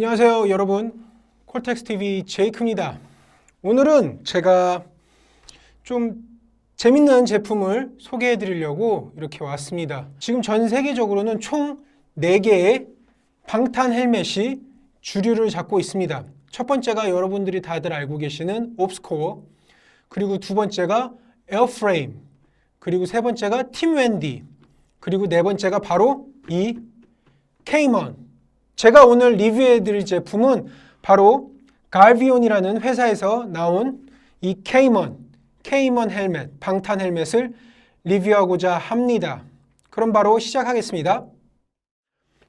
안녕하세요 여러분, 콜텍스TV 제이크입니다. 오늘은 제가 좀 재밌는 제품을 소개해 드리려고 이렇게 왔습니다. 지금 전 세계적으로는 총 4개의 방탄 헬멧이 주류를 잡고 있습니다. 첫 번째가 여러분들이 다들 알고 계시는 옵스코어, 그리고 두 번째가 에어프레임, 그리고 세 번째가 팀 웬디, 그리고 네 번째가 바로 이 케이먼. 제가 오늘 리뷰해 드릴 제품은 바로 갈비온이라는 회사에서 나온 이 케이먼 헬멧, 방탄 헬멧을 리뷰하고자 합니다. 그럼 바로 시작하겠습니다.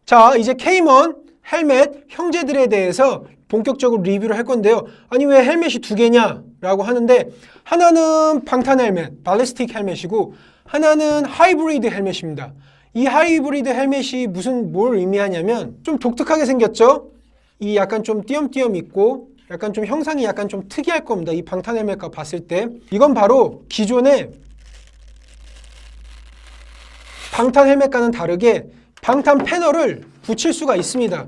자, 이제 케이먼 헬멧 형제들에 대해서 본격적으로 리뷰를 할 건데요. 아니 왜 헬멧이 두 개냐? 라고 하는데, 하나는 방탄 헬멧, 발리스틱 헬멧이고 하나는 하이브리드 헬멧입니다. 이 하이브리드 헬멧이 뭘 의미하냐면 좀 독특하게 생겼죠? 이 약간 좀 띄엄띄엄 있고 약간 좀 형상이 약간 좀 특이할 겁니다. 이 방탄 헬멧과 봤을 때. 이건 바로 기존의 방탄 헬멧과는 다르게 방탄 패널을 붙일 수가 있습니다.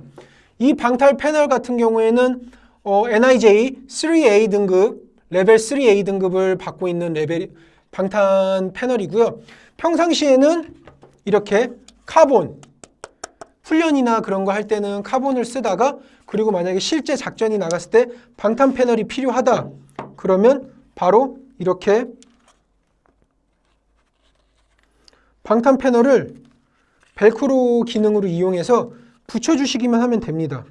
이 방탄 패널 같은 경우에는 NIJ 3A 등급, 레벨 3A 등급을 받고 있는 방탄 패널이고요. 평상시에는 이렇게 카본, 훈련이나 그런 거 할 때는 카본을 쓰다가, 그리고 만약에 실제 작전이 나갔을 때 방탄 패널이 필요하다 그러면 바로 이렇게 방탄 패널을 벨크로 기능으로 이용해서 붙여주시기만 하면 됩니다.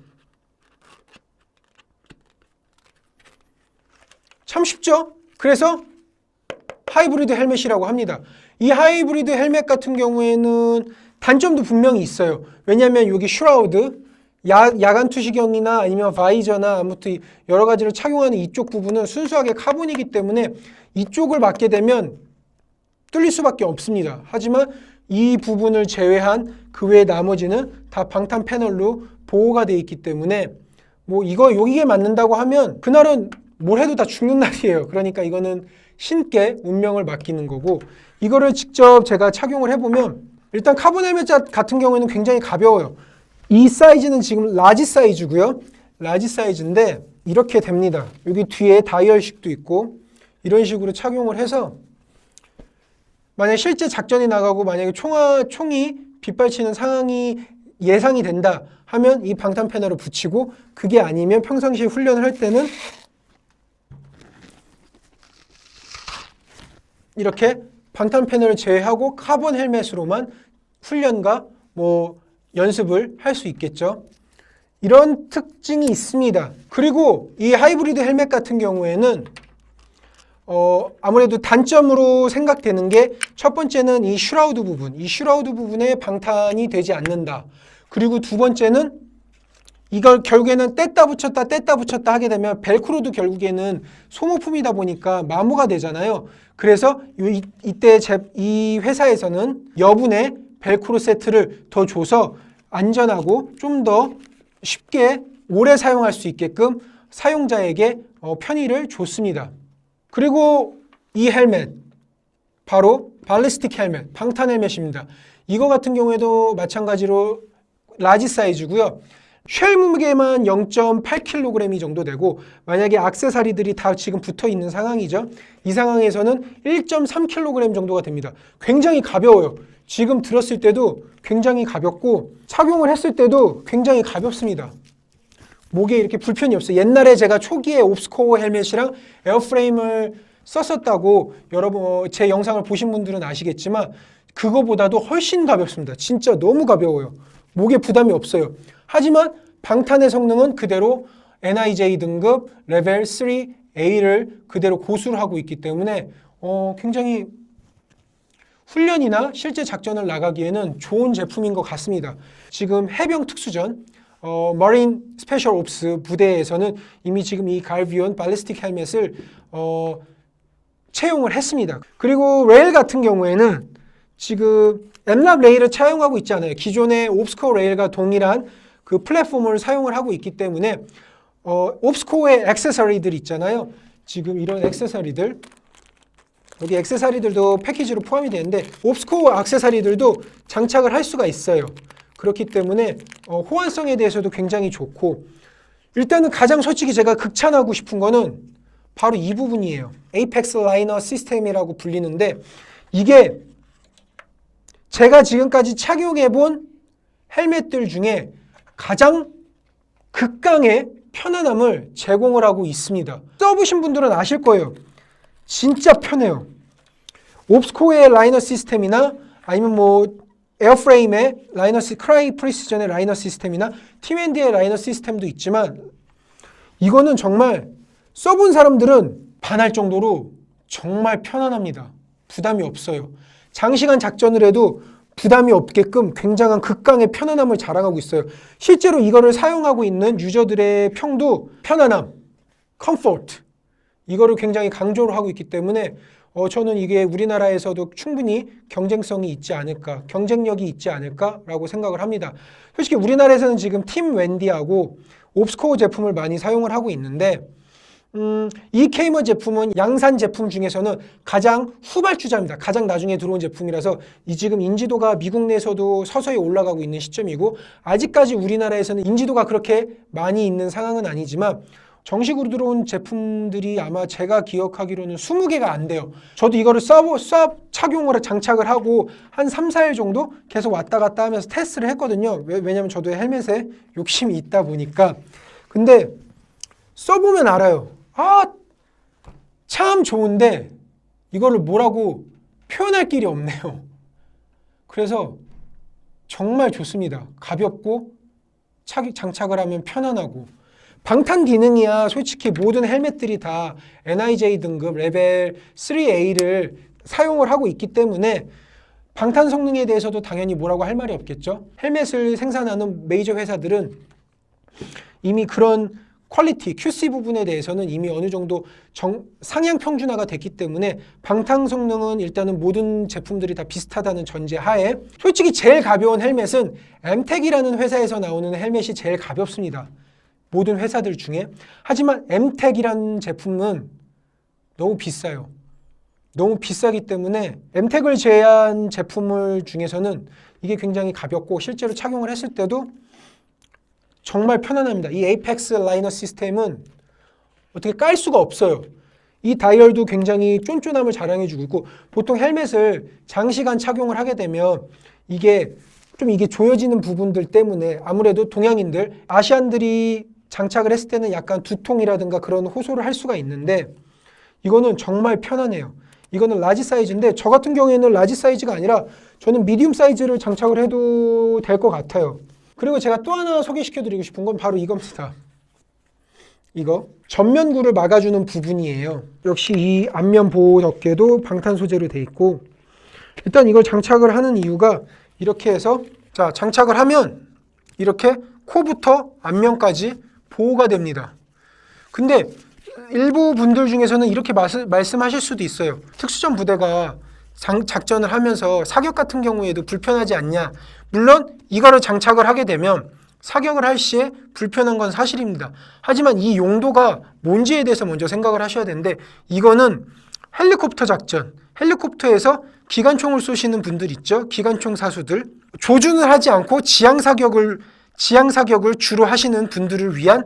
참 쉽죠? 그래서 하이브리드 헬멧이라고 합니다. 이 하이브리드 헬멧 같은 경우에는 단점도 분명히 있어요. 왜냐하면 여기 슈라우드, 야간 투시경이나 아니면 바이저나 아무튼 여러 가지를 착용하는 이쪽 부분은 순수하게 카본이기 때문에 이쪽을 맞게 되면 뚫릴 수밖에 없습니다. 하지만 이 부분을 제외한 그 외 나머지는 다 방탄 패널로 보호가 되어 있기 때문에 여기에 맞는다고 하면 그날은 뭘 해도 다 죽는 날이에요. 그러니까 이거는 신께 운명을 맡기는 거고, 이거를 직접 제가 착용을 해보면 일단 카본 헬멧 같은 경우에는 굉장히 가벼워요. 이 사이즈는 지금 라지 사이즈고요. 라지 사이즈인데 이렇게 됩니다. 여기 뒤에 다이얼식도 있고 이런 식으로 착용을 해서 만약에 실제 작전이 나가고 만약에 총이 빗발치는 상황이 예상이 된다 하면 이 방탄 패널을 붙이고, 그게 아니면 평상시에 훈련을 할 때는 이렇게 방탄 패널을 제외하고 카본 헬멧으로만 훈련과 연습을 할 수 있겠죠. 이런 특징이 있습니다. 그리고 이 하이브리드 헬멧 같은 경우에는 아무래도 단점으로 생각되는 게 첫 번째는 이 슈라우드 부분에 방탄이 되지 않는다. 그리고 두 번째는 이걸 결국에는 뗐다 붙였다 하게 되면 벨크로도 결국에는 소모품이다 보니까 마모가 되잖아요. 그래서 이때 이 회사에서는 여분의 벨크로 세트를 더 줘서 안전하고 좀 더 쉽게 오래 사용할 수 있게끔 사용자에게 편의를 줬습니다. 그리고 이 헬멧, 바로 발리스틱 헬멧, 방탄 헬멧입니다. 이거 같은 경우에도 마찬가지로 라지 사이즈고요. 쉘 무게만 0.8kg 정도 되고, 만약에 액세서리들이 다 지금 붙어 있는 상황이죠. 이 상황에서는 1.3kg 정도가 됩니다. 굉장히 가벼워요. 지금 들었을 때도 굉장히 가볍고 착용을 했을 때도 굉장히 가볍습니다. 목에 이렇게 불편이 없어요. 옛날에 제가 초기에 옵스코어 헬멧이랑 에어프레임을 썼었다고 여러분 제 영상을 보신 분들은 아시겠지만 그거보다도 훨씬 가볍습니다. 진짜 너무 가벼워요. 목에 부담이 없어요. 하지만 방탄의 성능은 그대로 NIJ 등급 레벨 3A를 그대로 고수를 하고 있기 때문에 굉장히 훈련이나 실제 작전을 나가기에는 좋은 제품인 것 같습니다. 지금 해병 특수전, 머린 스페셜 옵스 부대에서는 이미 지금 이 갈비온 발리스틱 헬멧을 채용을 했습니다. 그리고 레일 같은 경우에는 지금 엠랍 레일을 차용하고 있지 않아요. 기존의 옵스코어 레일과 동일한 그 플랫폼을 사용을 하고 있기 때문에 옵스코어의 액세서리들 있잖아요. 지금 이런 액세서리들, 여기 액세서리들도 패키지로 포함이 되는데 옵스코어 액세서리들도 장착을 할 수가 있어요. 그렇기 때문에 호환성에 대해서도 굉장히 좋고, 일단은 가장 솔직히 제가 극찬하고 싶은 거는 바로 이 부분이에요. 에이펙스 라이너 시스템이라고 불리는데, 이게 제가 지금까지 착용해본 헬멧들 중에 가장 극강의 편안함을 제공을 하고 있습니다. 써보신 분들은 아실 거예요. 진짜 편해요. 옵스코의 라이너 시스템이나 아니면 에어프레임의 라이너 크라이 프리시전의 라이너 시스템이나 팀앤디의 라이너 시스템도 있지만, 이거는 정말 써본 사람들은 반할 정도로 정말 편안합니다. 부담이 없어요. 장시간 작전을 해도 부담이 없게끔 굉장한 극강의 편안함을 자랑하고 있어요. 실제로 이거를 사용하고 있는 유저들의 평도 편안함, comfort, 이거를 굉장히 강조를 하고 있기 때문에 저는 이게 우리나라에서도 충분히 경쟁성이 있지 않을까, 경쟁력이 있지 않을까라고 생각을 합니다. 솔직히 우리나라에서는 지금 팀 웬디하고 옵스코어 제품을 많이 사용을 하고 있는데, 이 케이머 제품은 양산 제품 중에서는 가장 후발주자입니다. 가장 나중에 들어온 제품이라서 이 지금 인지도가 미국 내에서도 서서히 올라가고 있는 시점이고, 아직까지 우리나라에서는 인지도가 그렇게 많이 있는 상황은 아니지만 정식으로 들어온 제품들이 아마 제가 기억하기로는 20개가 안 돼요. 저도 이거를 착용을 장착을 하고 한 3, 4일 정도 계속 왔다 갔다 하면서 테스트를 했거든요. 왜냐면 저도 헬멧에 욕심이 있다 보니까. 근데 써보면 알아요. 참 좋은데 이거를 뭐라고 표현할 길이 없네요. 그래서 정말 좋습니다. 가볍고 장착을 하면 편안하고, 방탄 기능이야 솔직히 모든 헬멧들이 다 NIJ 등급 레벨 3A를 사용을 하고 있기 때문에 방탄 성능에 대해서도 당연히 뭐라고 할 말이 없겠죠. 헬멧을 생산하는 메이저 회사들은 이미 그런 퀄리티, QC 부분에 대해서는 이미 어느 정도 상향 평준화가 됐기 때문에 방탄 성능은 일단은 모든 제품들이 다 비슷하다는 전제 하에, 솔직히 제일 가벼운 헬멧은 엠텍이라는 회사에서 나오는 헬멧이 제일 가볍습니다. 모든 회사들 중에. 하지만 엠텍이라는 제품은 너무 비싸요. 너무 비싸기 때문에 엠텍을 제외한 제품을 중에서는 이게 굉장히 가볍고 실제로 착용을 했을 때도 정말 편안합니다. 이 에이펙스 라이너 시스템은 어떻게 깔 수가 없어요. 이 다이얼도 굉장히 쫀쫀함을 자랑해주고 있고, 보통 헬멧을 장시간 착용을 하게 되면 이게 조여지는 부분들 때문에 아무래도 동양인들, 아시안들이 장착을 했을 때는 약간 두통이라든가 그런 호소를 할 수가 있는데, 이거는 정말 편안해요. 이거는 라지 사이즈인데, 저 같은 경우에는 라지 사이즈가 아니라 저는 미디움 사이즈를 장착을 해도 될 것 같아요. 그리고 제가 또 하나 소개시켜드리고 싶은 건 바로 이겁니다. 이거 전면구를 막아주는 부분이에요. 역시 이 앞면 보호 덮개도 방탄 소재로 돼 있고, 일단 이걸 장착을 하는 이유가 이렇게 해서, 자, 장착을 하면 이렇게 코부터 앞면까지 보호가 됩니다. 근데 일부 분들 중에서는 이렇게 말씀하실 수도 있어요. 특수전 부대가 작전을 하면서 사격 같은 경우에도 불편하지 않냐. 물론 이거를 장착을 하게 되면 사격을 할 시에 불편한 건 사실입니다. 하지만 이 용도가 뭔지에 대해서 먼저 생각을 하셔야 되는데, 이거는 헬리콥터 작전, 헬리콥터에서 기관총을 쏘시는 분들 있죠. 기관총 사수들. 조준을 하지 않고 지향 사격을 주로 하시는 분들을 위한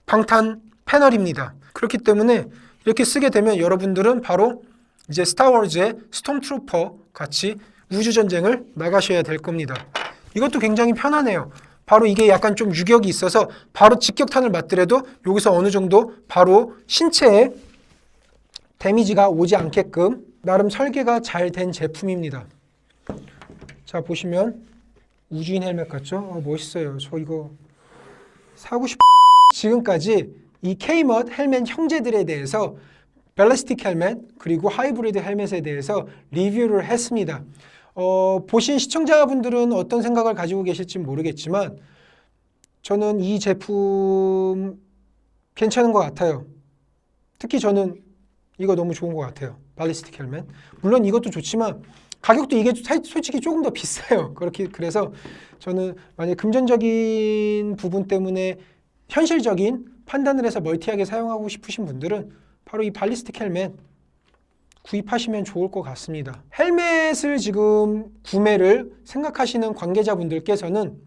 방탄 패널입니다. 그렇기 때문에 이렇게 쓰게 되면 여러분들은 바로 이제 스타워즈의 스톰트루퍼 같이 우주전쟁을 나가셔야 될 겁니다. 이것도 굉장히 편하네요. 바로 이게 약간 좀 유격이 있어서 바로 직격탄을 맞더라도 여기서 어느 정도 바로 신체에 데미지가 오지 않게끔 나름 설계가 잘 된 제품입니다. 자, 보시면 우주인 헬멧 같죠? 멋있어요. 저 이거 사고 싶... 지금까지 이 Kmod 헬멧 형제들에 대해서 밸리스틱 헬멧 그리고 하이브리드 헬멧에 대해서 리뷰를 했습니다. 보신 시청자분들은 어떤 생각을 가지고 계실지 모르겠지만 저는 이 제품 괜찮은 것 같아요. 특히 저는 이거 너무 좋은 것 같아요. 발리스틱 헬멧. 물론 이것도 좋지만 가격도 이게 솔직히 조금 더 비싸요. 그래서 저는 만약 금전적인 부분 때문에 현실적인 판단을 해서 멀티하게 사용하고 싶으신 분들은 바로 이 발리스틱 헬멧 구입하시면 좋을 것 같습니다. 헬멧을 지금 구매를 생각하시는 관계자분들께서는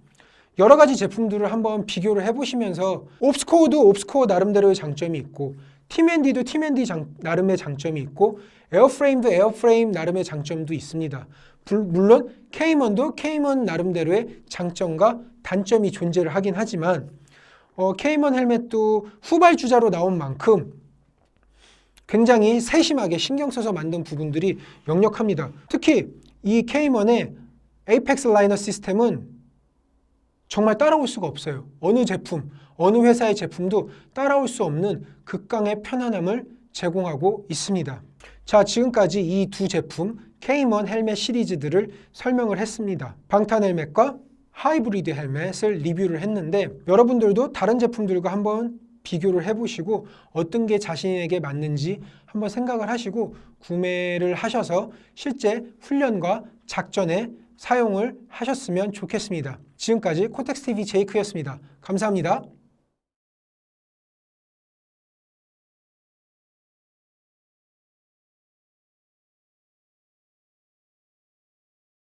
여러 가지 제품들을 한번 비교를 해보시면서 옵스코어도 옵스코어 나름대로의 장점이 있고 팀앤디도 팀앤디 나름의 장점이 있고 에어프레임도 에어프레임 나름의 장점도 있습니다. 물론 케이먼도 케이먼 나름대로의 장점과 단점이 존재를 하긴 하지만 케이먼 헬멧도 후발주자로 나온 만큼 굉장히 세심하게 신경 써서 만든 부분들이 역력합니다. 특히 이 케이먼의 에이펙스 라이너 시스템은 정말 따라올 수가 없어요. 어느 제품, 어느 회사의 제품도 따라올 수 없는 극강의 편안함을 제공하고 있습니다. 자, 지금까지 이 두 제품 케이먼 헬멧 시리즈들을 설명을 했습니다. 방탄 헬멧과 하이브리드 헬멧을 리뷰를 했는데 여러분들도 다른 제품들과 한번 비교를 해보시고 어떤 게 자신에게 맞는지 한번 생각을 하시고 구매를 하셔서 실제 훈련과 작전에 사용을 하셨으면 좋겠습니다. 지금까지 코텍스TV 제이크였습니다. 감사합니다.